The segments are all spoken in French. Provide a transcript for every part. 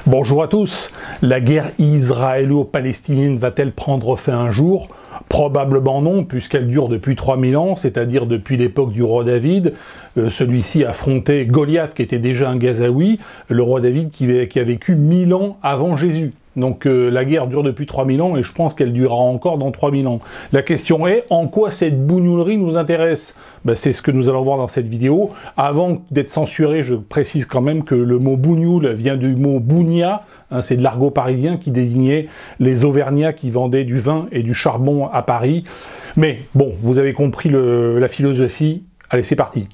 Bonjour à tous. La guerre israélo-palestinienne va-t-elle prendre fin un jour? Probablement non, puisqu'elle dure depuis 3000 ans, c'est-à-dire depuis l'époque du roi David. Celui-ci affrontait Goliath, qui était déjà un Gazaoui, le roi David qui a vécu 1000 ans avant Jésus. Donc la guerre dure depuis 3000 ans et je pense qu'elle durera encore dans 3000 ans. La question est, en quoi cette bougnolerie nous intéresse? C'est ce que nous allons voir dans cette vidéo. Avant d'être censuré, je précise quand même que le mot bougnoul vient du mot bougna, c'est de l'argot parisien qui désignait les Auvergnats qui vendaient du vin et du charbon à Paris. Mais bon, vous avez compris la philosophie. Allez, c'est parti.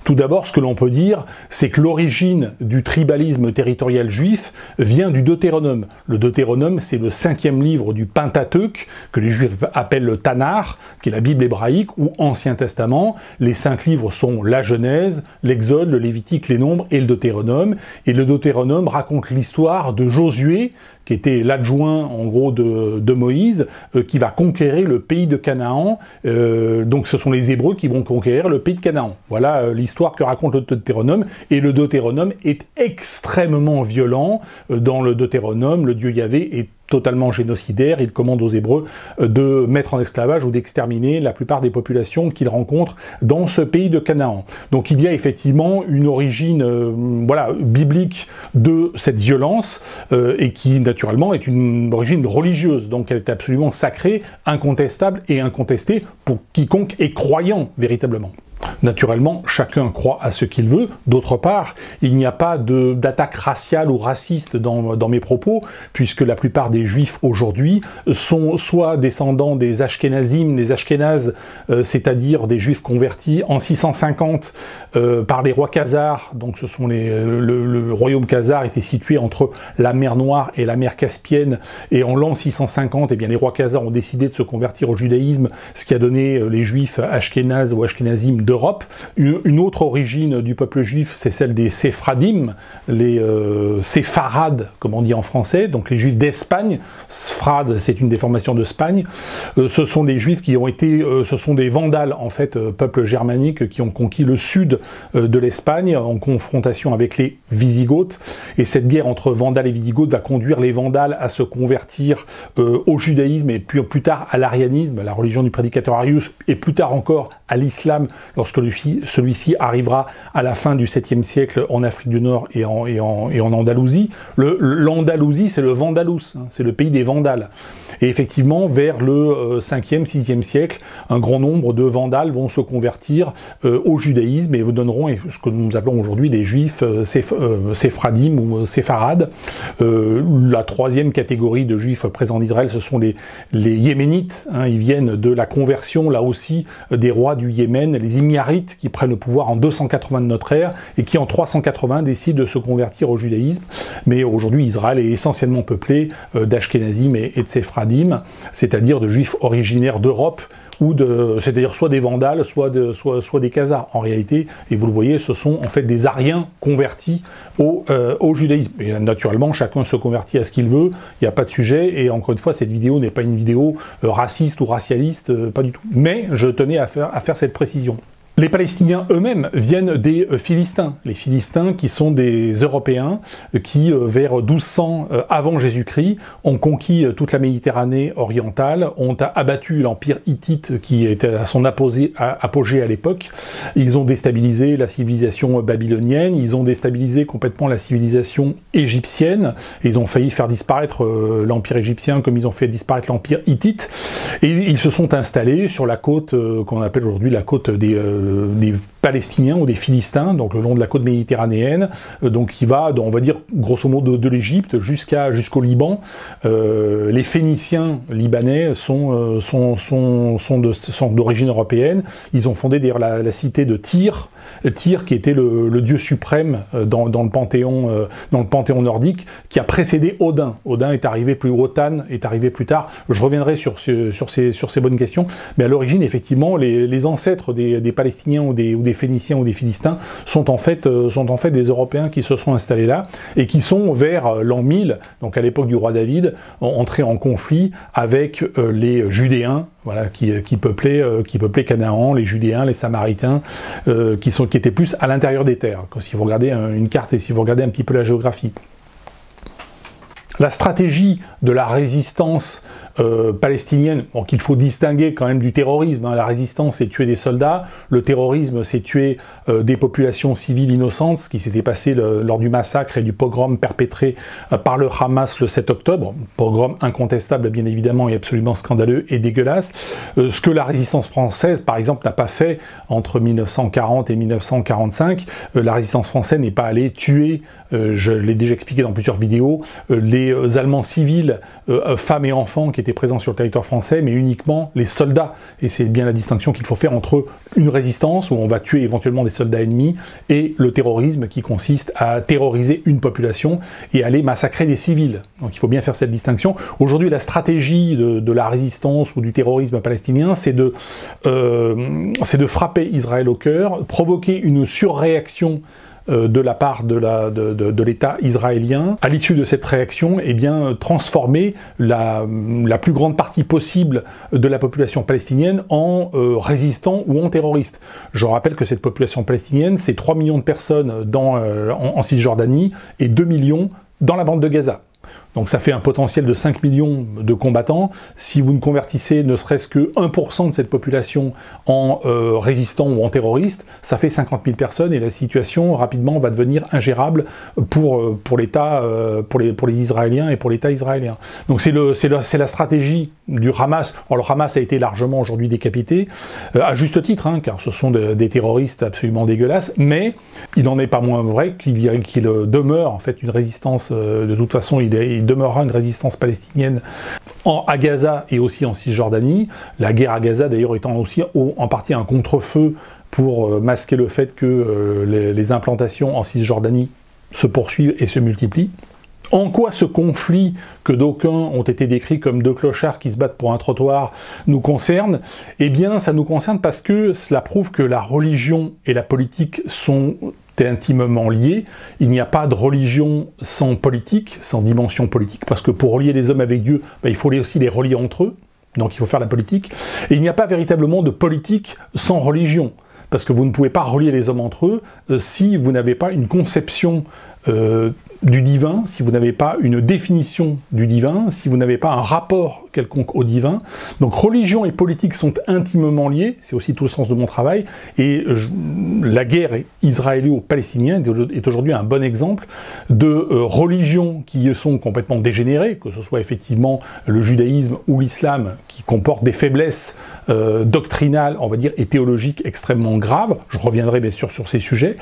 Tout d'abord, ce que l'on peut dire, c'est que l'origine du tribalisme territorial juif vient du Deutéronome. Le Deutéronome, c'est le 5e livre du Pentateuque, que les Juifs appellent le Tanar, qui est la Bible hébraïque ou Ancien Testament. Les 5 livres sont la Genèse, l'Exode, le Lévitique, les Nombres et le Deutéronome. Et le Deutéronome raconte l'histoire de Josué, qui était l'adjoint en gros de Moïse, qui va conquérir le pays de Canaan. Donc ce sont les Hébreux qui vont conquérir le pays de Canaan. Voilà l'histoire que raconte le Deutéronome. Et le Deutéronome est extrêmement violent. Dans le Deutéronome, le Dieu Yahvé est totalement génocidaire. Il commande aux Hébreux de mettre en esclavage ou d'exterminer la plupart des populations qu'ils rencontrent dans ce pays de Canaan. Donc il y a effectivement une origine biblique de cette violence et qui naturellement est une origine religieuse. Donc elle est absolument sacrée, incontestable et incontestée pour quiconque est croyant véritablement. Naturellement, chacun croit à ce qu'il veut. D'autre part, il n'y a pas d'attaque raciale ou raciste dans mes propos, puisque la plupart des Juifs aujourd'hui sont soit descendants des Ashkénazim, des Ashkénazes, c'est-à-dire des Juifs convertis en 650 par les rois khazars. Donc ce sont le royaume khazar était situé entre la mer Noire et la mer Caspienne, et en l'an 650, les rois khazars ont décidé de se convertir au judaïsme, ce qui a donné les Juifs ashkénazes ou ashkénazim d'Europe. Une autre origine du peuple juif, c'est celle des Séphradim, les Séfarades, comme on dit en français, donc les Juifs d'Espagne. Sfrad, c'est une déformation de Spagne. Ce sont des Juifs qui ont été, ce sont des Vandales, en fait, peuple germanique, qui ont conquis le sud de l'Espagne en confrontation avec les Wisigoths. Et cette guerre entre Vandales et Wisigoths va conduire les Vandales à se convertir au judaïsme et puis plus tard à l'arianisme, la religion du prédicateur Arius, et plus tard encore à l'islam, lorsque celui-ci arrivera à la fin du 7e siècle en Afrique du Nord et en Andalousie. L'Andalousie, c'est le Vandalus, c'est le pays des Vandales. Et effectivement, vers le 5e, 6e siècle, un grand nombre de Vandales vont se convertir au judaïsme et vous donneront ce que nous appelons aujourd'hui les Juifs séphradim ou séfarades. La 3e catégorie de Juifs présents en Israël, ce sont les Yéménites. Ils viennent de la conversion, là aussi, des rois du Yémen, les Himyarites, qui prennent le pouvoir en 280 de notre ère et qui en 380 décident de se convertir au judaïsme. Mais aujourd'hui, Israël est essentiellement peuplé d'Ashkénazim et de Séphradim, c'est-à-dire de Juifs originaires d'Europe, c'est-à-dire soit des Vandales, soit des Khazars en réalité, et vous le voyez, ce sont en fait des Ariens convertis au judaïsme. Et naturellement, chacun se convertit à ce qu'il veut, il n'y a pas de sujet, et encore une fois, cette vidéo n'est pas une vidéo raciste ou racialiste, pas du tout. Mais je tenais à faire cette précision. Les Palestiniens eux-mêmes viennent des Philistins. Les Philistins qui sont des Européens qui, vers 1200 avant Jésus-Christ, ont conquis toute la Méditerranée orientale, ont abattu l'empire hittite qui était à son apogée à l'époque. Ils ont déstabilisé la civilisation babylonienne, ils ont déstabilisé complètement la civilisation égyptienne, et ils ont failli faire disparaître l'empire égyptien comme ils ont fait disparaître l'empire hittite. Et ils se sont installés sur la côte qu'on appelle aujourd'hui la côte des Palestiniens ou des Philistins, donc le long de la côte méditerranéenne, donc qui va, on va dire, grosso modo de l'Égypte jusqu'au Liban. Les Phéniciens libanais sont d'origine européenne. Ils ont fondé d'ailleurs la cité de Tyr, qui était le dieu suprême dans le panthéon nordique, qui a précédé Odin. Odin est arrivé Wotan est arrivé plus tard. Je reviendrai sur ces bonnes questions. Mais à l'origine, effectivement, les ancêtres des Palestiniens ou des des Phéniciens ou des Philistins sont en fait des Européens qui se sont installés là et qui sont vers l'an 1000, donc à l'époque du roi David, entrés en conflit avec les Judéens, voilà, qui peuplaient Canaan, les Judéens, les Samaritains, qui étaient plus à l'intérieur des terres, si vous regardez une carte et si vous regardez un petit peu la géographie. La stratégie de la résistance palestinienne, bon, qu'il faut distinguer quand même du terrorisme, hein. La résistance, c'est tuer des soldats, le terrorisme, c'est tuer des populations civiles innocentes, ce qui s'était passé lors du massacre et du pogrom perpétré par le Hamas le 7 octobre, pogrom incontestable bien évidemment et absolument scandaleux et dégueulasse, ce que la résistance française, par exemple, n'a pas fait entre 1940 et 1945, la résistance française n'est pas allée tuer, je l'ai déjà expliqué dans plusieurs vidéos, les Allemands civils, femmes et enfants qui étaient présents sur le territoire français, mais uniquement les soldats. Et c'est bien la distinction qu'il faut faire entre une résistance, où on va tuer éventuellement des soldats ennemis, et le terrorisme qui consiste à terroriser une population et aller massacrer des civils. Donc il faut bien faire cette distinction. Aujourd'hui, la stratégie de la résistance ou du terrorisme palestinien, c'est de frapper Israël au cœur, provoquer une surréaction de la part de l'État israélien. À l'issue de cette réaction, eh bien, transformer la plus grande partie possible de la population palestinienne en résistants ou en terroristes. Je rappelle que cette population palestinienne, c'est 3 millions de personnes en Cisjordanie et 2 millions dans la bande de Gaza. Donc ça fait un potentiel de 5 millions de combattants. Si vous ne convertissez ne serait-ce que 1% de cette population en résistants ou en terroristes, ça fait 50 000 personnes et la situation rapidement va devenir ingérable pour l'État, pour les Israéliens et pour l'État israélien. Donc c'est la stratégie du Hamas. Alors le Hamas a été largement aujourd'hui décapité, à juste titre, hein, car ce sont des terroristes absolument dégueulasses, mais il n'en est pas moins vrai qu'il demeure en fait une résistance, de toute façon il demeurera une résistance palestinienne à Gaza et aussi en Cisjordanie. La guerre à Gaza d'ailleurs étant aussi en partie un contre-feu pour masquer le fait que les implantations en Cisjordanie se poursuivent et se multiplient. En quoi ce conflit, que d'aucuns ont été décrits comme deux clochards qui se battent pour un trottoir, nous concerne? Eh bien, ça nous concerne parce que cela prouve que la religion et la politique sont intimement liés. Il n'y a pas de religion sans politique, sans dimension politique, parce que pour relier les hommes avec Dieu, il faut aussi les relier entre eux, donc il faut faire la politique. Et il n'y a pas véritablement de politique sans religion, parce que vous ne pouvez pas relier les hommes entre eux si vous n'avez pas une conception du divin, si vous n'avez pas une définition du divin, si vous n'avez pas un rapport quelconque au divin. Donc religion et politique sont intimement liés, c'est aussi tout le sens de mon travail, et la guerre israélo-palestinienne est aujourd'hui un bon exemple de religions qui sont complètement dégénérées, que ce soit effectivement le judaïsme ou l'islam, qui comportent des faiblesses doctrinales, on va dire, et théologiques extrêmement graves. Je reviendrai bien sûr sur ces sujets,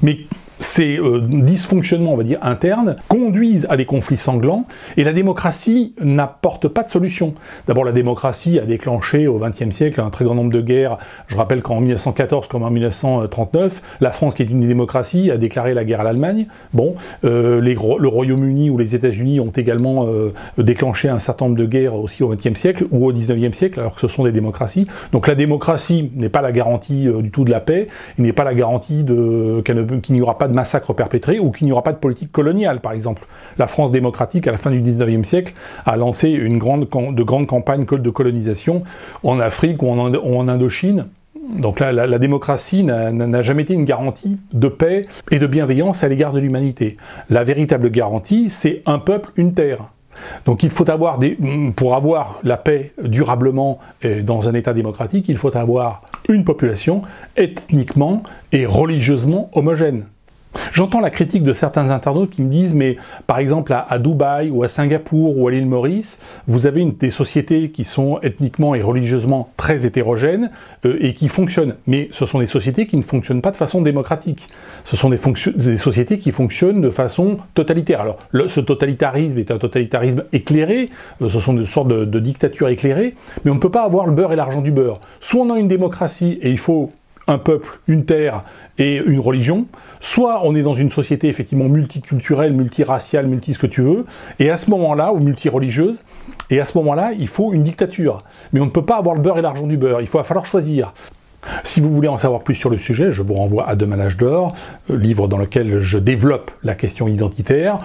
mais ces dysfonctionnements, on va dire, internes, conduisent à des conflits sanglants, et la démocratie n'apporte pas de solution. D'abord, la démocratie a déclenché au XXe siècle un très grand nombre de guerres. Je rappelle qu'en 1914 comme en 1939, la France, qui est une démocratie, a déclaré la guerre à l'Allemagne. Bon, le Royaume-Uni ou les États-Unis ont également déclenché un certain nombre de guerres aussi au XXe siècle ou au XIXe siècle, alors que ce sont des démocraties. Donc la démocratie n'est pas la garantie du tout de la paix, il n'est pas la garantie qu'il n'y aura pas de massacre perpétré ou qu'il n'y aura pas de politique coloniale, par exemple. La France démocratique, à la fin du 19e siècle, a lancé de grandes campagnes de colonisation en Afrique ou en Indochine. Donc là, la démocratie n'a jamais été une garantie de paix et de bienveillance à l'égard de l'humanité. La véritable garantie, c'est un peuple, une terre. Donc il faut avoir pour avoir la paix durablement dans un État démocratique, il faut avoir une population ethniquement et religieusement homogène. J'entends la critique de certains internautes qui me disent, mais par exemple à Dubaï ou à Singapour ou à l'île Maurice, vous avez des sociétés qui sont ethniquement et religieusement très hétérogènes et qui fonctionnent. Mais ce sont des sociétés qui ne fonctionnent pas de façon démocratique. Ce sont des sociétés qui fonctionnent de façon totalitaire. Alors ce totalitarisme est un totalitarisme éclairé, ce sont des sortes de dictatures éclairées, mais on ne peut pas avoir le beurre et l'argent du beurre. Soit on a une démocratie et il faut un peuple, une terre et une religion, soit on est dans une société effectivement multiculturelle, multiraciale, ce que tu veux, et à ce moment-là, ou multireligieuse, et à ce moment-là, il faut une dictature. Mais on ne peut pas avoir le beurre et l'argent du beurre, il va falloir choisir. Si vous voulez en savoir plus sur le sujet, je vous renvoie à Demain l'âge d'or, livre dans lequel je développe la question identitaire.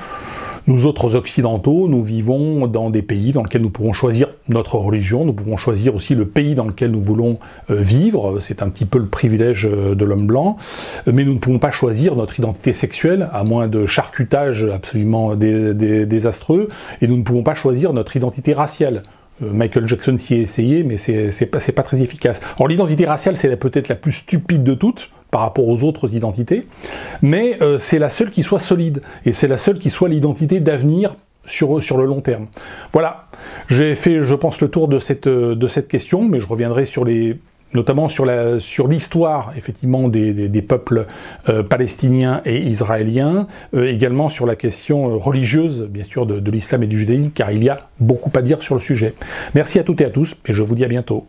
Nous autres occidentaux, nous vivons dans des pays dans lesquels nous pouvons choisir notre religion, nous pouvons choisir aussi le pays dans lequel nous voulons vivre, c'est un petit peu le privilège de l'homme blanc, mais nous ne pouvons pas choisir notre identité sexuelle, à moins de charcutage absolument désastreux, et nous ne pouvons pas choisir notre identité raciale. Michael Jackson s'y est essayé, mais c'est pas très efficace. Alors l'identité raciale, c'est peut-être la plus stupide de toutes, par rapport aux autres identités, mais c'est la seule qui soit solide, et c'est la seule qui soit l'identité d'avenir sur le long terme. Voilà, j'ai fait, je pense, le tour de cette question, mais je reviendrai notamment sur l'histoire, effectivement, des peuples palestiniens et israéliens, également sur la question religieuse, bien sûr, de l'islam et du judaïsme, car il y a beaucoup à dire sur le sujet. Merci à toutes et à tous, et je vous dis à bientôt.